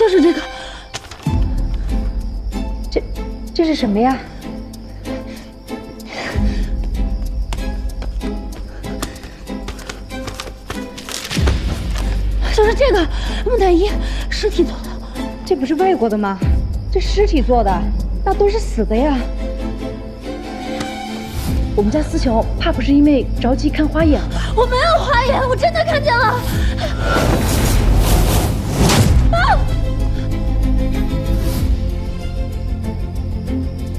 就是这个。这是什么呀？就是这个木乃伊，尸体做的。这不是外国的吗？这尸体做的，那都是死的呀。我们家思乔怕不是因为着急看花眼了吧？我没有花眼，我真的看见了。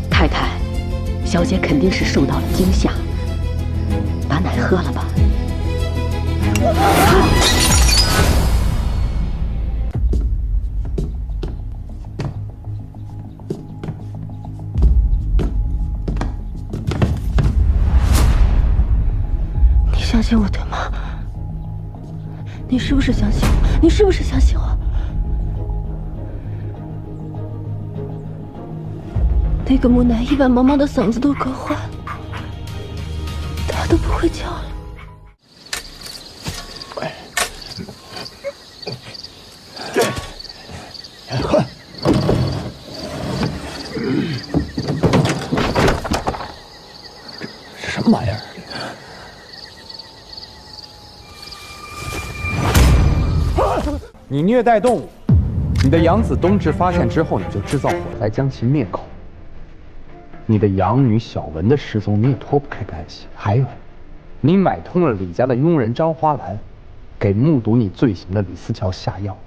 太太，小姐肯定是受到了惊吓，把奶喝了吧。你相信我对吗？你是不是相信我？你是不是相信我？那个木乃伊把毛毛的嗓子都割坏，他都不会叫了。这什么玩意儿？你虐待动物，你的养子冬至发现之后，你就制造火灾将其灭口。你的养女小文的失踪你也脱不开干系。还有，你买通了李家的佣人张花兰，给目睹你罪行的李思乔下药。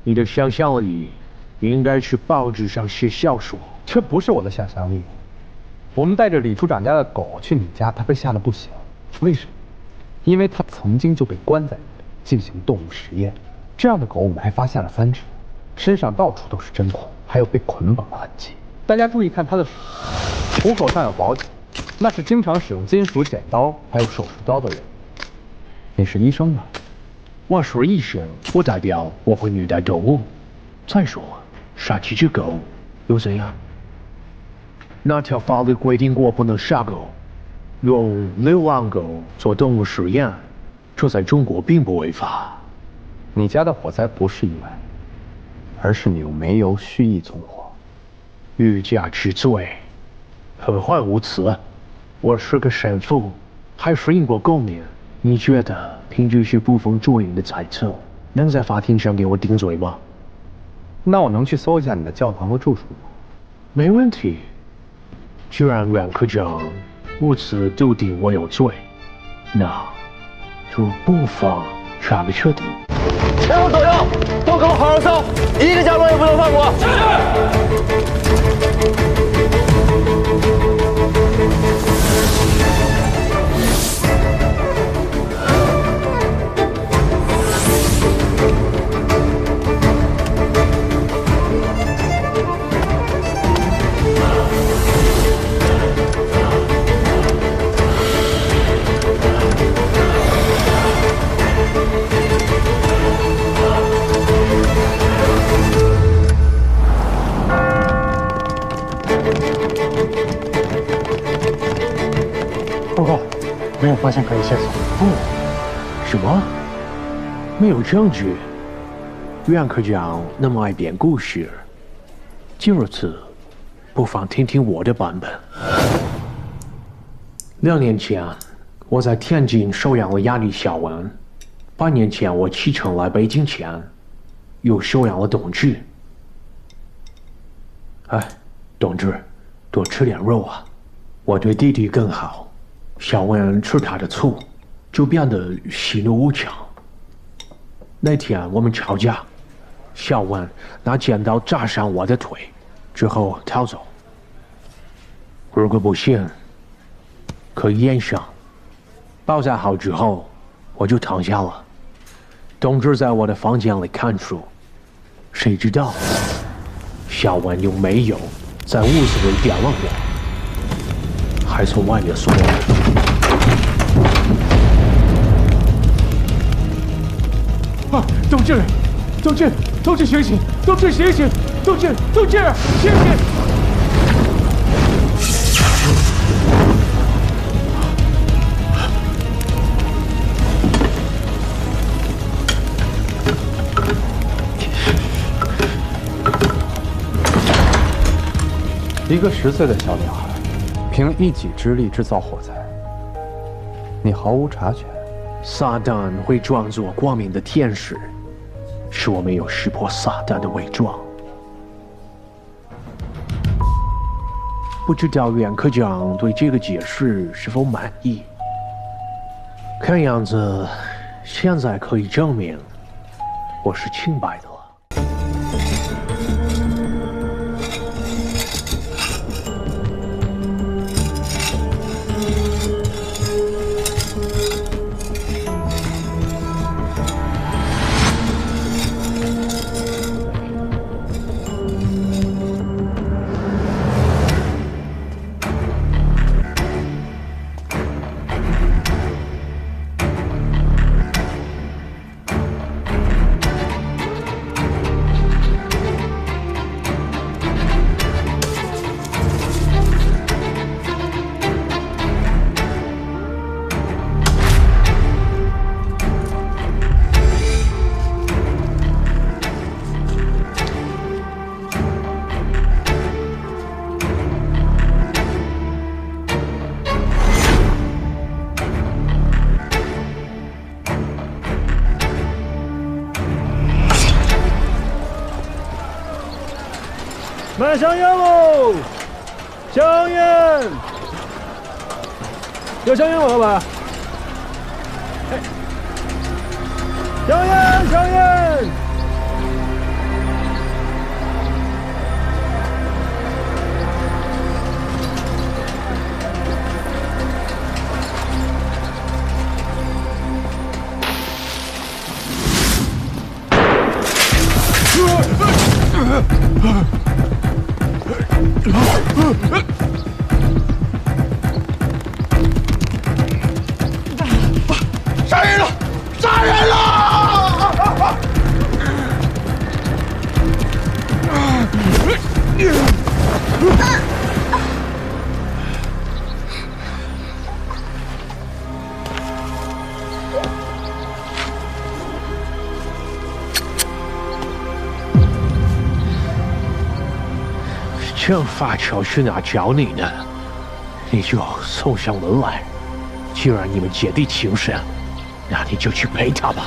你的想象力应该去报纸上写小说。这不是我的想象力。我们带着李处长家的狗去你家，它被吓得不行。为什么？因为它曾经就被关在那里进行动物实验。这样的狗我们还发现了3只，身上到处都是针孔，还有被捆绑的痕迹。大家注意看它的虎口上有保险，那是经常使用金属剪刀还有手术刀的人。你是医生吗？我是医生，不代表我会虐待动物。再说，杀几只狗又怎样？哪条法律规定我不能杀狗？用流浪狗做动物实验，这在中国并不违法。你家的火灾不是意外，而是你用煤油蓄意纵火。欲加之罪，何患无辞？我是个神父，还是英国公民。你觉得凭这些捕风捉影的猜测，能在法庭上给我顶罪吗？那我能去搜一下你的教堂和住处吗？没问题。既然阮科长如此笃定我有罪，那就不妨查个彻底。前后左右都给我好好搜，一个角落也不能放过。报告，没有发现可疑线索。什么？没有证据？阮科长那么爱编故事，今日次不妨听听我的版本。2年前，我在天津收养了哑女小文；8年前，我启程来北京前，又收养了董志。哎，董志，多吃点肉啊！我对弟弟更好。小文吃他的醋，就变得喜怒无常。那天我们吵架，小文拿剪刀扎伤我的腿，之后逃走。如果不信，可以验伤。包扎好之后，我就躺下了。董志在我的房间里看书，谁知道小文用煤油在屋子里点了火，还从外面锁了。啊！董志，董志，董志醒醒！董志醒醒！董志，董志，醒醒！一个10岁的小女孩，凭一己之力制造火灾，你毫无察觉。撒旦会装作光明的天使，是我没有识破撒旦的伪装。不知道袁科长对这个解释是否满意？看样子，现在可以证明我是清白的了。买香烟喽！香烟，有香烟吗，老板？哎，香烟，香烟。杀人了！杀人了！这发球去哪找你呢？你就送上门来。既然你们姐弟情深，那你就去陪他吧。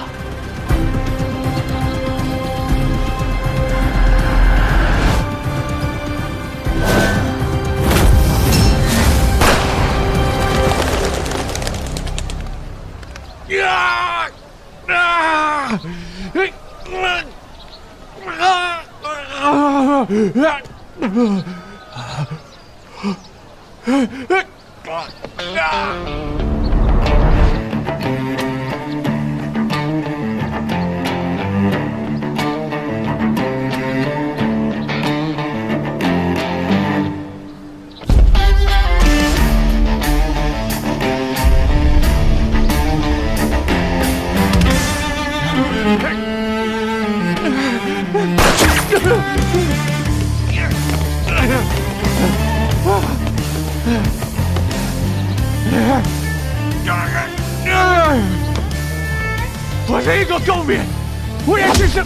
我是一个公民，我也只是。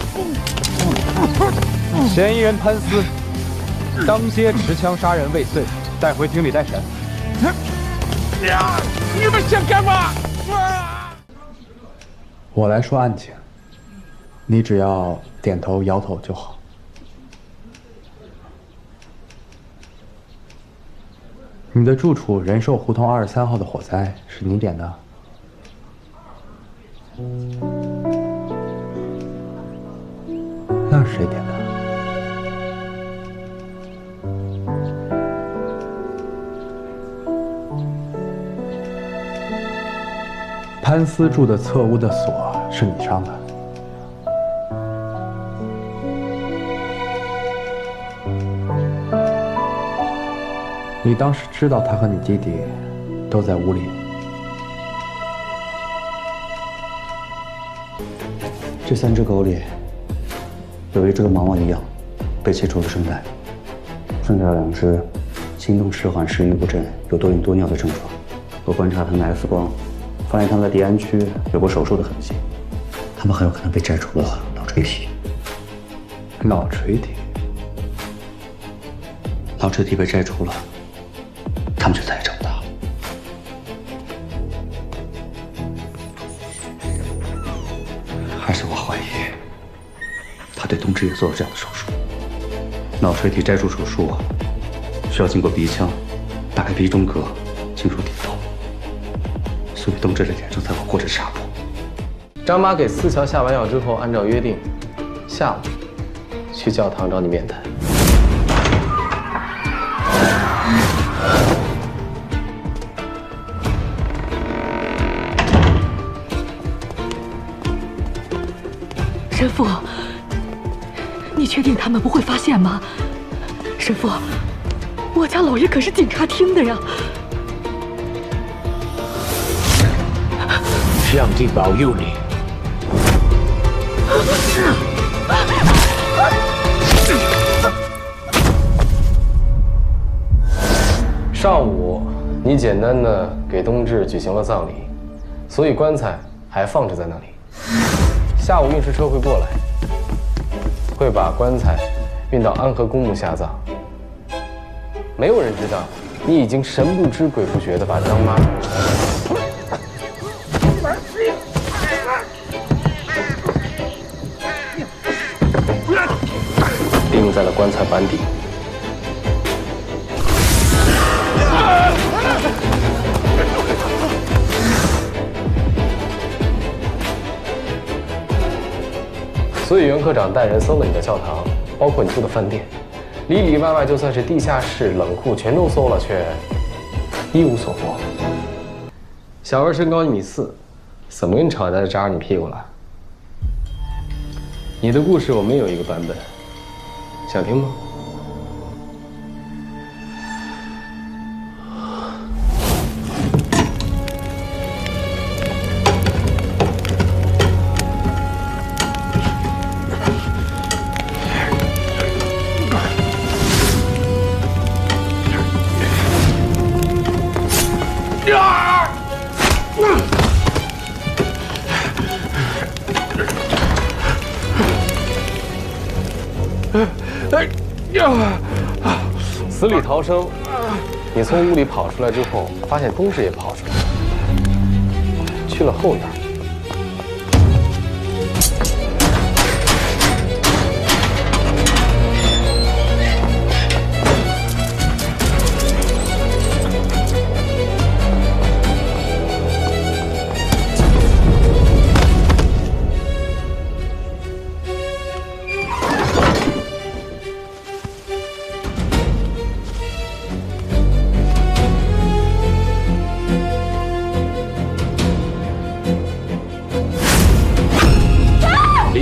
嫌疑人潘思，当街持枪杀人未遂，带回厅里待审。你们想干嘛？我来说案情，你只要点头摇头就好。你的住处仁寿胡同23号的火灾是你点的？那是谁点的？潘思住的侧屋的锁是你上的。你当时知道他和你弟弟都在屋里。这3只狗里，有一只跟毛毛一样，被切除了声带，剩下的2只行动迟缓、食欲不振，有多饮多尿的症状。我观察它们 X 光，发现它们的地安区有过手术的痕迹，它们很有可能被摘除了脑垂体。脑垂体？老车体被摘除了，他们就再也找不到了。而且我怀疑，他对冬至也做了这样的手术。脑垂体摘除手术需要经过鼻腔，打开鼻中隔，进入顶头，所以冬至的脸正在我过着纱布。张妈给思乔下完药之后，按照约定，下午去教堂找你面谈。神父，你确定他们不会发现吗？神父，我家老爷可是警察厅的呀。上帝保佑你。上午你简单的给冬至举行了葬礼，所以棺材还放置在那里。下午运尸车会过来，会把棺材运到安和公墓下葬。没有人知道你已经神不知鬼不觉的把张妈钉在了棺材板底。所以袁科长带人搜了你的教堂，包括你住的饭店，里里外外就算是地下室、冷库全都搜了，却一无所获。小二身高1.4米，怎么跟吵架就扎着你屁股了？你的故事我们也有一个版本，想听吗？死里逃生，你从屋里跑出来之后，发现冬至也跑出来了，去了后院。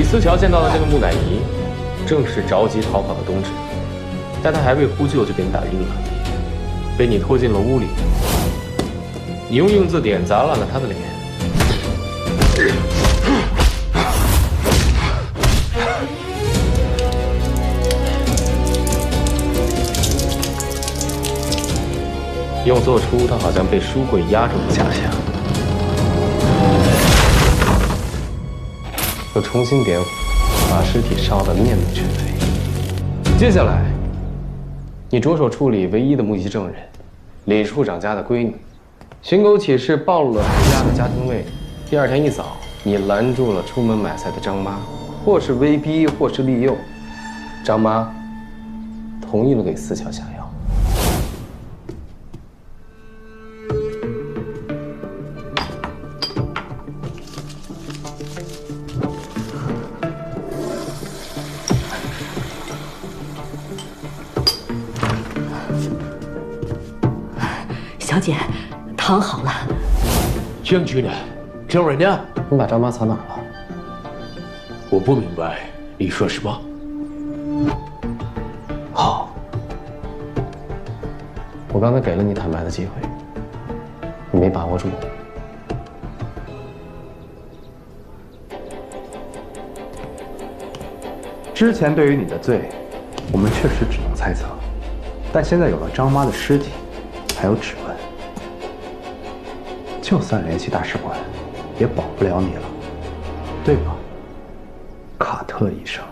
思乔见到的这个木乃伊，正是着急逃跑的冬至，但他还未呼救就被你打晕了，被你拖进了屋里。你用硬字典砸烂了他的脸。又做出他好像被书柜压住的假象。又重新点火，把尸体烧得面目全非。接下来，你着手处理唯一的目击证人，李处长家的闺女。寻狗启事暴露了他家的家庭位。第二天一早，你拦住了出门买菜的张妈，或是威逼，或是利诱。张妈同意了给思乔下药。小姐，汤好了。证据呢？证人呢？你把张妈藏哪儿了？我不明白你说什么。好，我刚才给了你坦白的机会，你没把握住。之前对于你的罪，我们确实只能猜测，但现在有了张妈的尸体，还有指纹，就算联系大使馆，也保不了你了，对吧，卡特医生？